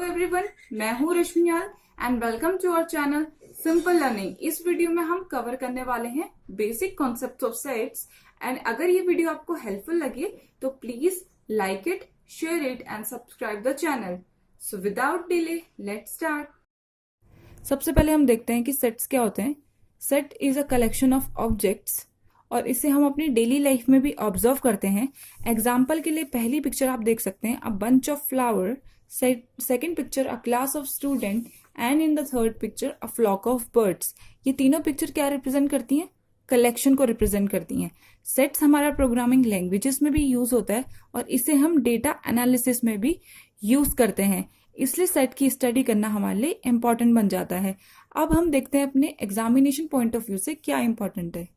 Everyone, मैं हूँ Rashmiyal and welcome to our channel simple learning. इस वीडियो में हम कवर करने वाले हैं basic concepts of sets. And अगर ये वीडियो आपको हेल्पफुल लगे तो please like it, share it and subscribe the channel. So without delay let's start. सबसे पहले हम देखते हैं कि सेट्स क्या होते हैं। Set is a collection of objects और इसे हम अपनी डेली लाइफ में भी ऑब्जर्व करते हैं। एग्जाम्पल के लिए पहली पिक्चर आप देख सकते हैं, a bunch of flower. Second picture, a class of student. And in the third picture, a flock of birds. ये तीनों पिक्चर क्या रिप्रेजेंट करती हैं? कलेक्शन को रिप्रेजेंट करती हैं। सेट्स हमारा प्रोग्रामिंग लैंग्वेजेस में भी यूज होता है और इसे हम डेटा एनालिसिस में भी यूज करते हैं। इसलिए सेट की स्टडी करना हमारे लिए इंपॉर्टेंट बन जाता है। अब हम देखते हैं अपने एग्जामिनेशन पॉइंट ऑफ व्यू से क्या इंपॉर्टेंट है।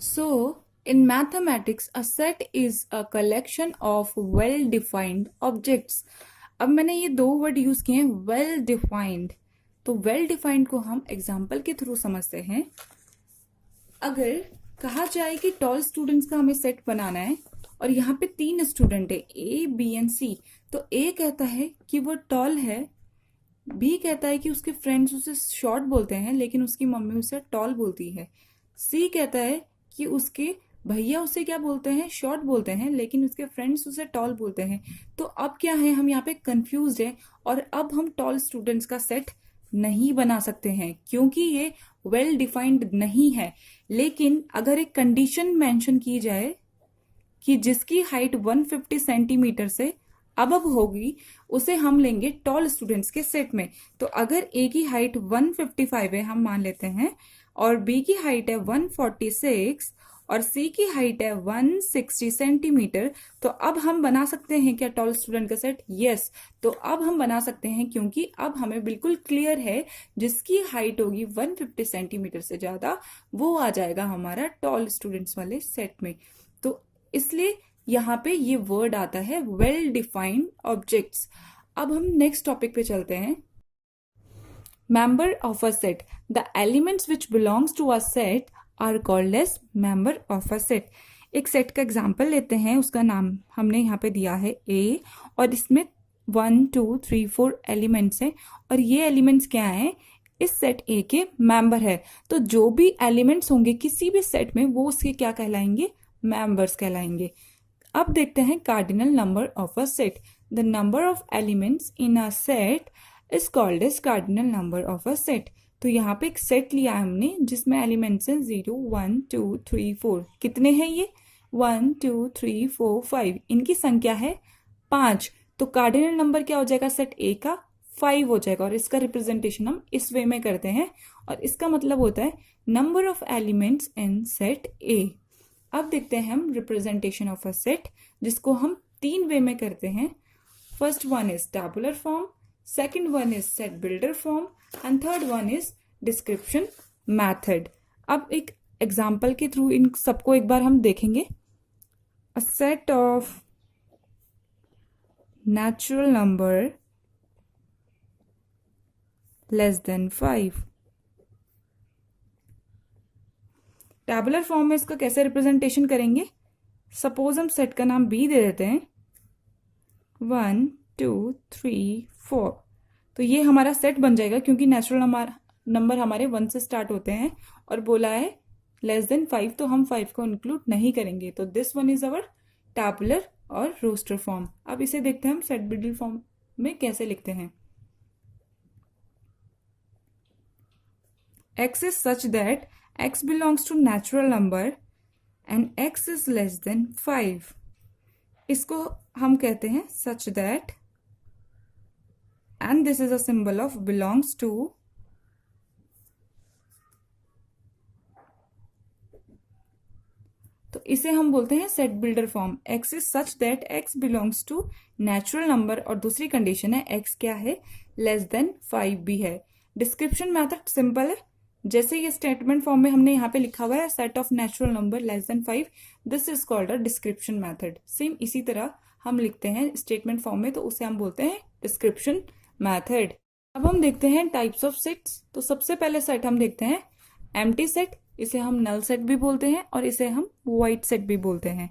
So, in mathematics, a set is a collection of well-defined objects. अब मैंने ये दो वर्ड यूज किए हैं, वेल डिफाइंड। तो वेल डिफाइंड को हम एग्जाम्पल के थ्रू समझते हैं। अगर कहा जाए कि टॉल स्टूडेंट्स का हमें सेट बनाना है और यहाँ पे 3 स्टूडेंट है, ए, बी एंड सी। तो ए कहता है कि वो टॉल है, बी कहता है कि उसके फ्रेंड्स उसे शॉर्ट बोलते हैं लेकिन उसकी मम्मी उसे टॉल बोलती है। सी कहता है कि उसके भैया उसे क्या बोलते हैं, शॉर्ट बोलते हैं, लेकिन उसके फ्रेंड्स उसे टॉल बोलते हैं। तो अब क्या है, हम यहाँ पे कंफ्यूज है और अब हम टॉल स्टूडेंट्स का सेट नहीं बना सकते हैं क्योंकि ये वेल डिफाइंड नहीं है। लेकिन अगर एक कंडीशन मेंशन की जाए कि जिसकी हाइट 150 सेंटीमीटर से अब होगी, उसे हम लेंगे टॉल स्टूडेंट्स के सेट में। तो अगर ए की हाइट 155 है, हम मान लेते हैं, और बी की हाइट है 146 और सी की हाइट है 160 सेंटीमीटर, तो अब हम बना सकते हैं क्या टॉल स्टूडेंट का सेट? यस। तो अब हम बना सकते हैं क्योंकि अब हमें बिल्कुल क्लियर है जिसकी हाइट होगी 150 सेंटीमीटर से ज्यादा वो आ जाएगा हमारा टॉल स्टूडेंट्स वाले सेट में। तो इसलिए यहाँ पे ये वर्ड आता है वेल डिफाइंड ऑब्जेक्ट्स। अब हम नेक्स्ट टॉपिक पे चलते हैं। Member of a set. The elements which belongs to a set are called as member of a set. एक सेट का एग्जाम्पल लेते हैं, उसका नाम हमने यहाँ पे दिया है A और इसमें 1 2 3 4 एलिमेंट्स हैं और ये एलिमेंट्स क्या हैं? इस सेट A के मेंबर है। तो जो भी एलिमेंट्स होंगे किसी भी सेट में वो उसके क्या कहलाएंगे? मेंबर्स कहलाएंगे। अब देखते हैं cardinal number of a set. The number of elements in a set is called as cardinal number of a set. तो यहाँ पे एक सेट लिया है हमने जिसमें एलिमेंट्स हैं 0 1 2 3 4। कितने हैं ये? 1 2 3 4 5। इनकी संख्या है 5। तो कार्डिनल नंबर क्या हो जाएगा सेट ए का? 5 हो जाएगा और इसका रिप्रेजेंटेशन हम इस वे में करते हैं और इसका मतलब होता है number of elements in set ए। अब देखते हैं हम रिप्रेजेंटेशन ऑफ अ सेट जिसको हम 3 वे में करते हैं। First one is tabular form, second one is set builder form and third one is description method। अब एक एग्जाम्पल के थ्रू इन सबको एक बार हम देखेंगे। a set of natural number less than 5। Tabular form में इसका कैसे रिप्रेजेंटेशन करेंगे? सपोज हम सेट का नाम बी दे देते हैं, 1 2 3 4। तो ये हमारा सेट बन जाएगा क्योंकि नेचुरल नंबर हमारे 1 से स्टार्ट होते हैं और बोला है लेस देन 5, तो हम 5 को इंक्लूड नहीं करेंगे। तो this one is our tabular और रोस्टर फॉर्म। अब इसे देखते हैं हम सेट बिल्डर फॉर्म में कैसे लिखते हैं। x is such that x belongs to natural number and x is less than 5। इसको हम कहते हैं such that and this is a symbol of belongs to। तो इसे हम बोलते हैं set builder form. x is such that x belongs to natural number और दूसरी कंडीशन है x क्या है? लेस देन 5 भी है। डिस्क्रिप्शन मेथड सिंपल है, जैसे ये स्टेटमेंट फॉर्म में हमने यहाँ पे लिखा हुआ है set of natural number less then 5, this is called a description method. Same इसी तरह हम लिखते हैं स्टेटमेंट फॉर्म में, तो उसे हम बोलते हैं डिस्क्रिप्शन मेथड। अब हम देखते हैं टाइप्स ऑफ सेट्स। तो सबसे पहले सेट हम देखते हैं एम्प्टी सेट, इसे हम नल सेट भी बोलते हैं और इसे हम वाइड सेट भी बोलते हैं।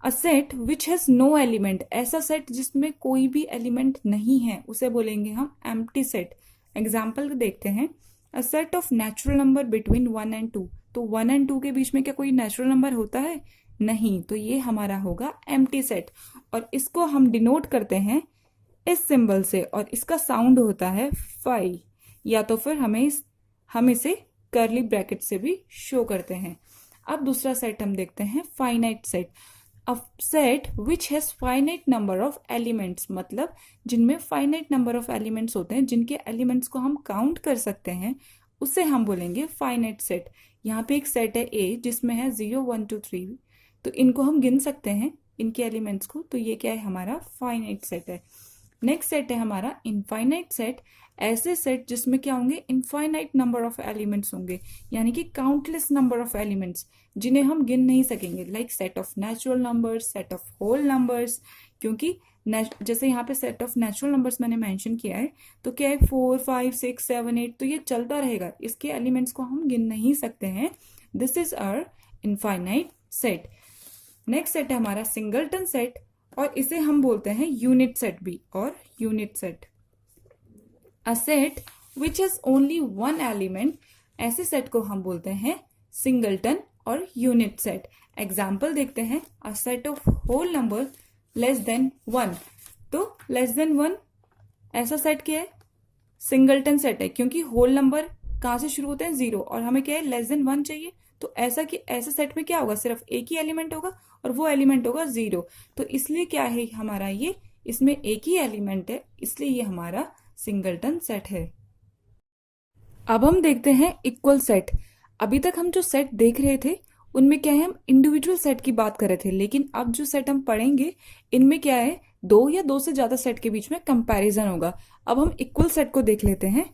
A set which has no element, ऐसा सेट जिसमें कोई भी एलिमेंट नहीं है उसे बोलेंगे हम एम्प्टी सेट। एग्जाम्पल देखते हैं, a set of natural number between 1 and 2, तो 1 एंड 2 के बीच में क्या कोई नेचुरल नंबर होता है? नहीं, तो ये हमारा होगा एम्प्टी सेट। और इसको हम डिनोट करते हैं इस सिंबल से, और इसका साउंड होता है फाई, या तो फिर हम इसे कर्ली ब्रैकेट से भी शो करते हैं। अब दूसरा सेट हम देखते हैं, finite set. A set which has finite number of elements, मतलब जिनमें फाइनाइट नंबर ऑफ एलिमेंट्स होते हैं, जिनके एलिमेंट्स को हम काउंट कर सकते हैं, उसे हम बोलेंगे फाइनाइट सेट। यहाँ पे एक सेट है ए जिसमें है 0 1 2 3, तो इनको हम गिन सकते हैं इनके एलिमेंट्स को, तो ये क्या है हमारा फाइनाइट सेट है। नेक्स्ट सेट है हमारा इनफाइनाइट सेट। ऐसे सेट जिसमें क्या होंगे, इनफाइनाइट नंबर ऑफ एलिमेंट्स होंगे, यानी कि काउंटलेस नंबर ऑफ एलिमेंट्स जिन्हें हम गिन नहीं सकेंगे, like set of natural numbers, set of whole numbers. क्योंकि जैसे यहाँ पे सेट ऑफ नेचुरल नंबर्स मैंने मेंशन किया है, तो क्या है 4 5 6 7 8, तो ये चलता रहेगा, इसके एलिमेंट्स को हम गिन नहीं सकते हैं। This is our infinite set. Next set है हमारा सिंगलटन सेट, और इसे हम बोलते हैं यूनिट सेट भी, और unit set. A set which has only one element, ऐसे सेट को हम बोलते हैं सिंगलटन और यूनिट सेट। एग्जाम्पल देखते हैं, a set of whole number less than 1, तो लेस देन 1 ऐसा सेट क्या है, सिंगलटन सेट है, क्योंकि होल नंबर कहां से शुरू होते हैं, 0, और हमें क्या है लेस देन 1 चाहिए, तो ऐसे सेट में क्या होगा, सिर्फ एक ही एलिमेंट होगा और वो एलिमेंट होगा 0, तो इसलिए क्या है हमारा ये, इसमें एक ही एलिमेंट है, इसलिए ये हमारा सिंगलटन सेट है। अब हम देखते हैं इक्वल सेट। अभी तक हम जो सेट देख रहे थे उनमें क्या है, हम इंडिविजुअल सेट की बात कर रहे थे, लेकिन अब जो सेट हम पढ़ेंगे इनमें क्या है, दो या दो से ज्यादा सेट के बीच में कंपैरिजन होगा। अब हम इक्वल सेट को देख लेते हैं।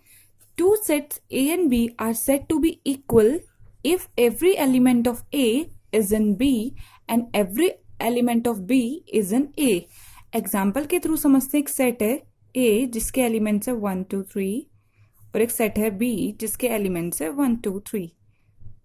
Two sets A and B are said to be equal if every element of A is in B and every element of B is in A। Example के थ्रू समझते हैं, एक सेट है A जिसके एलिमेंट्स है 1 2 3, और एक set है B जिसके एलिमेंट्स है 1 2 3।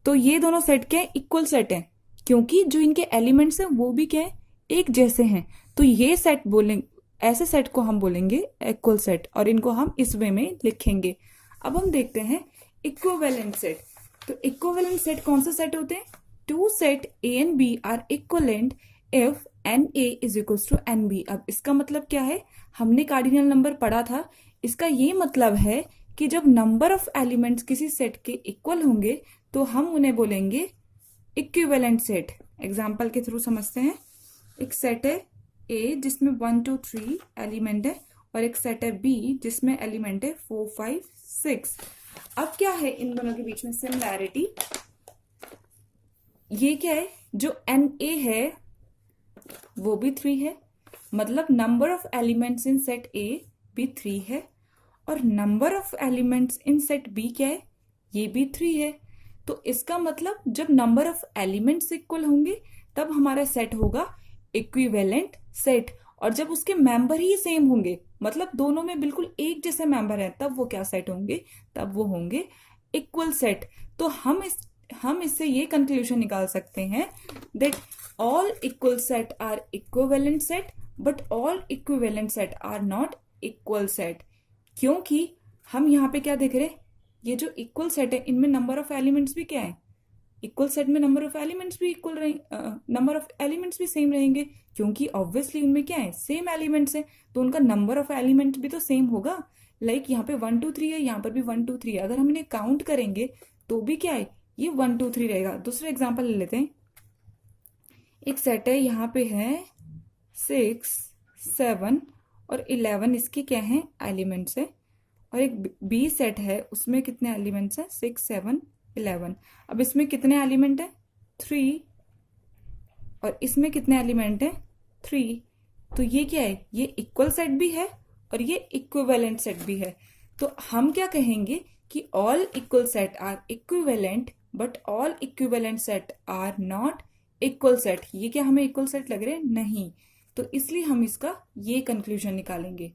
तो ये दोनों सेट क्या है, इक्वल सेट है, क्योंकि जो इनके एलिमेंट्स हैं वो भी क्या है, एक जैसे हैं। तो ये सेट बोलेंगे, ऐसे सेट को हम बोलेंगे इक्वल सेट, और इनको हम इस वे में लिखेंगे। अब हम देखते हैं इक्विवेलेंट सेट। तो इक्विवेलेंट सेट कौन सा सेट होते हैं, two set A and B are equivalent if n A is equals to n B. अब इसका मतलब क्या है, हमने कार्डिनल नंबर पढ़ा था, इसका ये मतलब है कि जब नंबर ऑफ एलिमेंट्स किसी सेट के इक्वल होंगे तो हम उन्हें बोलेंगे इक्विवेलेंट सेट। एग्जाम्पल के थ्रू समझते हैं, एक सेट है ए जिसमें 1 2 3 एलिमेंट है, और एक सेट है बी जिसमें एलिमेंट है 4 5 6। अब क्या है इन दोनों के बीच में सिमिलैरिटी, ये क्या है, जो एन ए है वो भी 3 है, मतलब number of elements in set A भी 3 है, और number of elements in set B क्या है, ये भी 3 है। तो इसका मतलब जब नंबर ऑफ एलिमेंट्स इक्वल होंगे तब हमारा सेट होगा इक्विवेलेंट सेट, और जब उसके मेंबर ही सेम होंगे, मतलब दोनों में बिल्कुल एक जैसे मेंबर हैं, तब वो क्या सेट होंगे, तब वो होंगे इक्वल सेट। तो हम इससे ये कंक्लूजन निकाल सकते हैं that all equal set are equivalent set but all equivalent set are not equal set. क्योंकि हम यहाँ पे क्या देख रहे हैं, ये जो इक्वल सेट है इनमें नंबर ऑफ एलिमेंट्स भी क्या है, इक्वल सेट में नंबर ऑफ एलिमेंट्स भी इक्वल रहेंगे, नंबर ऑफ एलिमेंट्स भी सेम रहेंगे, क्योंकि ऑब्वियसली उनमें क्या है, सेम एलिमेंट्स है, तो उनका नंबर ऑफ एलिमेंट्स भी तो सेम होगा। लाइक यहाँ पे 1 2 3 है, यहाँ पर भी 1 2 3 है, अगर हम इन्हें काउंट करेंगे तो भी क्या है, ये 1 2 3 रहेगा। दूसरा एग्जाम्पल ले लेते हैं, एक सेट है, यहाँ पे है 6 7 और 11, इसके क्या है एलिमेंट्स है, और एक बी सेट है उसमें कितने एलिमेंट्स है, 6 7 11। अब इसमें कितने एलिमेंट है, 3, और इसमें कितने एलिमेंट है, 3। तो ये क्या है, ये इक्वल सेट भी है और ये इक्विवेलेंट सेट भी है। तो हम क्या कहेंगे कि all equal set are equivalent but all equivalent set are not equal set. ये क्या हमें इक्वल सेट लग रहे हैं, नहीं, तो इसलिए हम इसका ये कंक्लूजन निकालेंगे।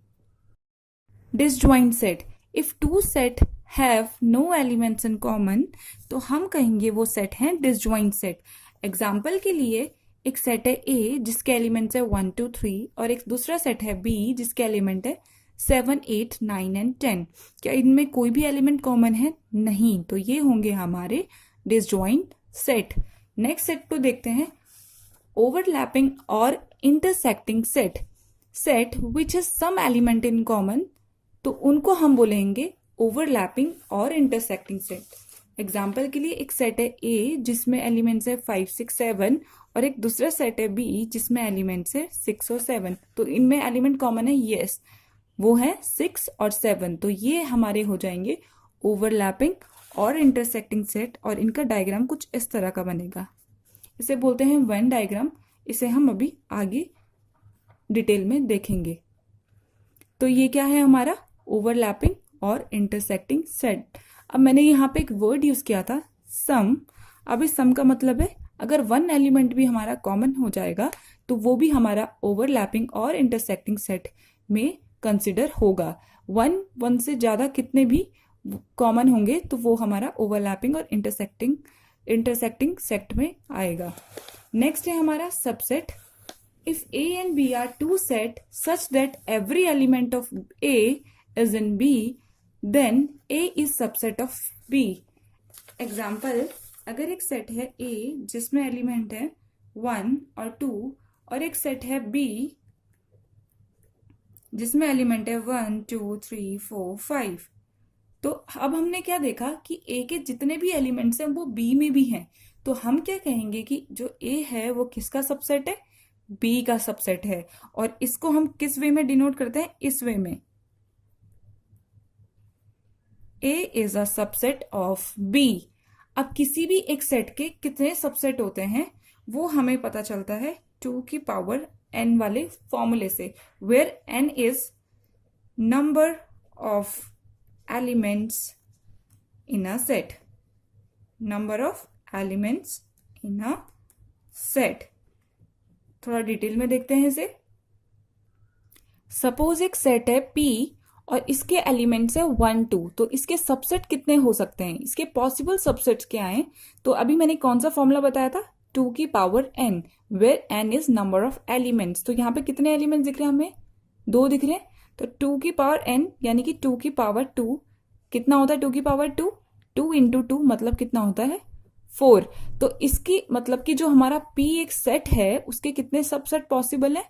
Disjoint set, if two set have no elements in common, तो हम कहेंगे वो सेट है डिसजॉइंट सेट। एग्जाम्पल के लिए एक सेट है ए जिसके एलिमेंट्स है 1 2 3 और एक दूसरा सेट है बी जिसके एलिमेंट है 7 8 9 एंड 10। क्या इनमें कोई भी एलिमेंट कॉमन है? नहीं, तो ये होंगे हमारे डिसजॉइंट सेट। नेक्स्ट सेट को देखते हैं, ओवरलैपिंग और intersecting set. Set which has some element in common, तो उनको हम बोलेंगे ओवरलैपिंग और इंटरसेक्टिंग सेट। एग्जाम्पल के लिए एक सेट है ए जिसमें एलिमेंट्स है 5 6 7 और एक दूसरा सेट है बी जिसमें एलिमेंट्स है 6 और 7। तो इनमें एलिमेंट कॉमन है, यस, वो है 6 और 7। तो ये हमारे हो जाएंगे ओवरलैपिंग और इंटरसेक्टिंग सेट और इनका डायग्राम कुछ इस तरह का बनेगा। इसे बोलते हैं वेन डायग्राम। इसे हम अभी आगे डिटेल में देखेंगे। तो ये क्या है हमारा ओवरलैपिंग और इंटरसेक्टिंग सेट। अब मैंने यहाँ पे एक वर्ड यूज किया था सम। अब इस सम का मतलब है अगर वन एलिमेंट भी हमारा कॉमन हो जाएगा तो वो भी हमारा ओवरलैपिंग और इंटरसेक्टिंग सेट में कंसिडर होगा। वन से ज्यादा कितने भी कॉमन होंगे तो वो हमारा ओवरलैपिंग और इंटरसेक्टिंग सेट में आएगा। नेक्स्ट है हमारा subset. If A and B are two set such that every element of A is in B, then A is subset of B. Example, अगर एक सेट है A जिसमें एलिमेंट है 1 और 2 और एक सेट है B जिसमें एलिमेंट है 1 2 3 4 5, तो अब हमने क्या देखा कि A के जितने भी एलिमेंट्स हैं वो B में भी हैं। तो हम क्या कहेंगे कि जो A है वो किसका सबसेट है? बी का सबसेट है। और इसको हम किस वे में डिनोट करते हैं? इस वे में, A is a subset of B. अब किसी भी एक सेट के कितने सबसेट होते हैं वो हमें पता चलता है 2 की पावर n वाले फॉर्मूले से, where n is number of elements in a set. Number of elements in a set. थोड़ा डिटेल में देखते हैं इसे। सपोज एक सेट है P और इसके एलिमेंट्स है 1 2, तो इसके सबसेट कितने हो सकते हैं? इसके पॉसिबल सबसेट्स क्या हैं? तो अभी मैंने कौन सा फॉर्मूला बताया था? 2 की power n, where n is number of elements. तो यहाँ पे कितने एलिमेंट्स दिख रहे हैं हमें? 2 दिख रहे हैं। तो 2 की पावर n यानी कि 2 की पावर 2 कितना होता है? 2 की पावर 2, 2 इंटू 2 मतलब कितना होता है? 4। तो इसकी मतलब कि जो हमारा P एक सेट है उसके कितने सबसेट पॉसिबल है?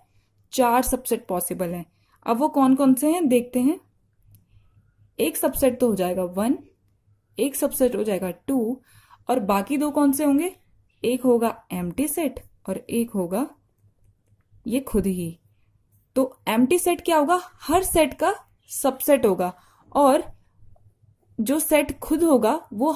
4 सबसेट पॉसिबल है। अब वो कौन कौन से हैं देखते हैं। एक सबसेट तो हो जाएगा 1, एक सबसेट हो जाएगा 2 और बाकी दो कौन से होंगे? एक होगा एम्प्टी सेट और एक होगा ये खुद ही। तो एम्प्टी सेट क्या होगा? हर सेट का सबसेट होगा और जो सेट खुद होगा वो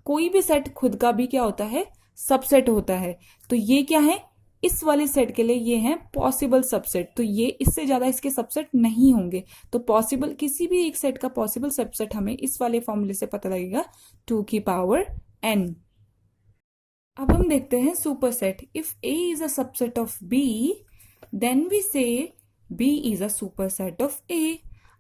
कोई भी सेट खुद का भी क्या होता है? सबसेट होता है। तो ये क्या है? इस वाले सेट के लिए ये है पॉसिबल सबसेट। तो ये इससे ज्यादा इसके सबसेट नहीं होंगे। तो पॉसिबल किसी भी एक सेट का पॉसिबल सबसेट हमें इस वाले फॉर्मूले से पता लगेगा 2 की पावर n। अब हम देखते हैं superset. If A is a subset of B, then we say B is a super set of A।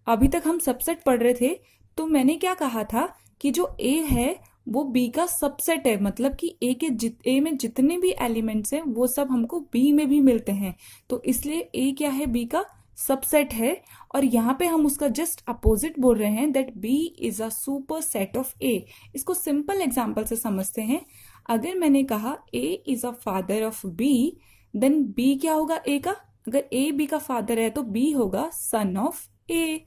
अभी तक हम सबसेट पढ़ रहे थे तो मैंने क्या कहा था कि जो A है वो B का सबसेट है, मतलब कि A में जितने भी एलिमेंट्स हैं वो सब हमको B में भी मिलते हैं। तो इसलिए A क्या है? B का सबसेट है। और यहाँ पे हम उसका जस्ट अपोजिट बोल रहे हैं that B is a super set of A। इसको सिंपल एग्जांपल से समझते हैं। अगर मैंने कहा A is a father of B, then B क्या होगा A का? अगर A B का फादर है तो B होगा सन ऑफ A।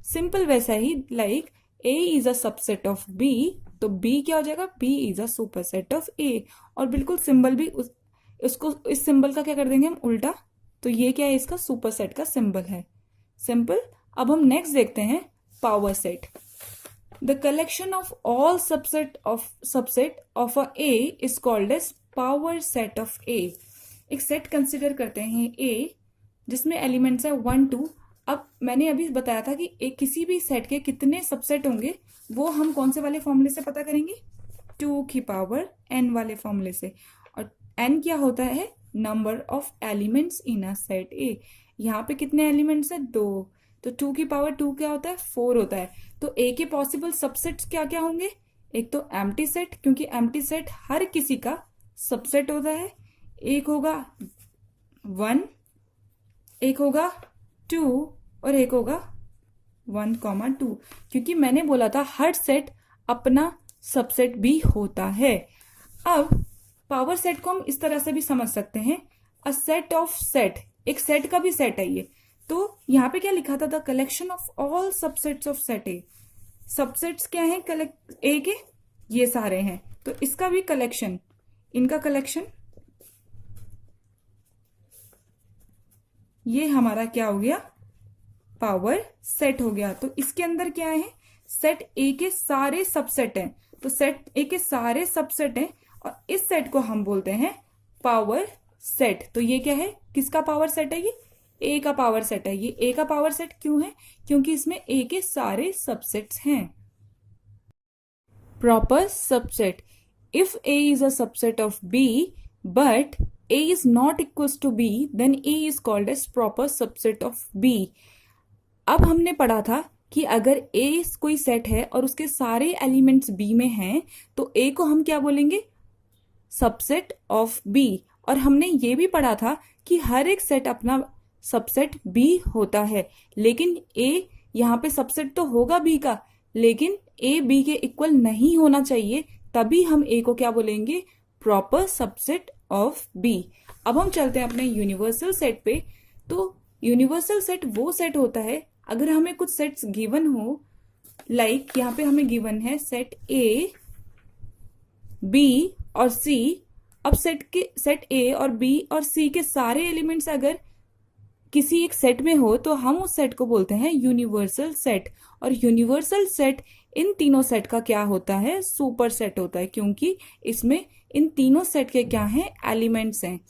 सिंपल वैसा ही like A is a subset of B, तो B क्या हो जाएगा? B is a super set of A। और बिल्कुल सिंबल भी उसको इस सिंबल का क्या कर देंगे हम? उल्टा। तो ये क्या है? इसका सुपर सेट का सिंबल है। सिंपल। अब हम नेक्स्ट देखते हैं power set. The collection of all subset of a A is called as power set of A। एक सेट कंसिडर करते हैं A जिसमें एलिमेंट्स है 1 2। अब मैंने अभी बताया था कि एक किसी भी सेट के कितने सबसेट होंगे वो हम कौन से वाले फॉर्मूले से पता करेंगे? 2 की पावर n वाले फॉर्मूले से। और n क्या होता है? Number of elements in a set A। यहाँ पे कितने एलिमेंट्स है? 2। तो 2 की पावर 2 क्या होता है? 4 होता है। तो A के पॉसिबल सबसेट्स क्या क्या होंगे? एक तो एम्प्टी सेट, क्योंकि एम्प्टी सेट हर किसी का सबसेट होता है। एक होगा 1, एक होगा 2 और एक होगा 1,2, क्योंकि मैंने बोला था हर सेट अपना सबसेट भी होता है। अब पावर सेट को हम इस तरह से भी समझ सकते हैं, अ सेट ऑफ सेट, एक सेट का भी सेट है ये। तो यहाँ पे क्या लिखा था, the collection of all subsets of set A. Subsets क्या है ए के, ये सारे हैं, तो इसका भी कलेक्शन, इनका कलेक्शन, ये हमारा क्या हो गया, पावर सेट हो गया। तो इसके अंदर क्या है, सेट ए के सारे सबसेट हैं, तो सेट ए के सारे सबसेट हैं और इस सेट को हम बोलते हैं पावर सेट। तो ये क्या है, किसका पावर सेट है, ये ए का पावर सेट है। ये ए का पावर सेट क्यों है, क्योंकि इसमें ए के सारे सबसेट्स हैं। Proper subset, if A is a subset of B but a is not equals to b, then a is called as proper subset of b। अब हमने पढ़ा था कि अगर a कोई सेट है और उसके सारे एलिमेंट्स b में हैं तो a को हम क्या बोलेंगे, सबसेट ऑफ b। और हमने ये भी पढ़ा था कि हर एक सेट अपना सबसेट b होता है, लेकिन a यहाँ पे सबसेट तो होगा b का, लेकिन a b के इक्वल नहीं होना चाहिए, तभी हम a को क्या बोलेंगे, प्रॉपर सबसेट ऑफ बी। अब हम चलते हैं अपने यूनिवर्सल सेट पे। तो यूनिवर्सल सेट वो सेट होता है अगर हमें कुछ सेट्स गिवन हो, लाइक यहाँ पे हमें गिवन है सेट ए, बी और सी। अब सेट ए और बी और सी के सारे एलिमेंट्स अगर किसी एक सेट में हो तो हम उस सेट को बोलते हैं यूनिवर्सल सेट। और यूनिवर्सल सेट इन तीनों सेट का क्या होता है, सुपर सेट होता है, क्योंकि इसमें इन तीनों सेट के क्या हैं, एलिमेंट्स हैं।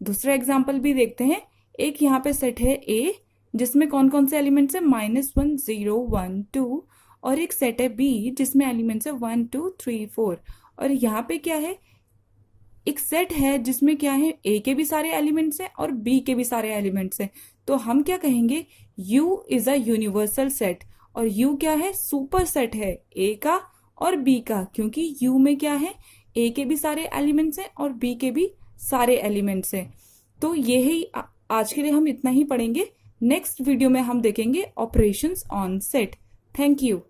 दूसरा एग्जांपल भी देखते हैं। एक यहाँ पे सेट है ए जिसमें कौन कौन से एलिमेंट्स हैं, -1 0 1 2, और एक सेट है बी जिसमें एलिमेंट्स है 1 2 3 4। और यहाँ पे क्या है, एक सेट है जिसमें क्या है, ए के भी सारे एलिमेंट्स हैं और बी के भी सारे एलिमेंट्स हैं। तो हम क्या कहेंगे, U is a universal set. और U क्या है, सुपर सेट है ए का और बी का, क्योंकि U में क्या है, ए के भी सारे एलिमेंट्स हैं और बी के भी सारे एलिमेंट्स हैं। तो यही आज के लिए हम इतना ही पढ़ेंगे। नेक्स्ट वीडियो में हम देखेंगे operations on set. Thank you.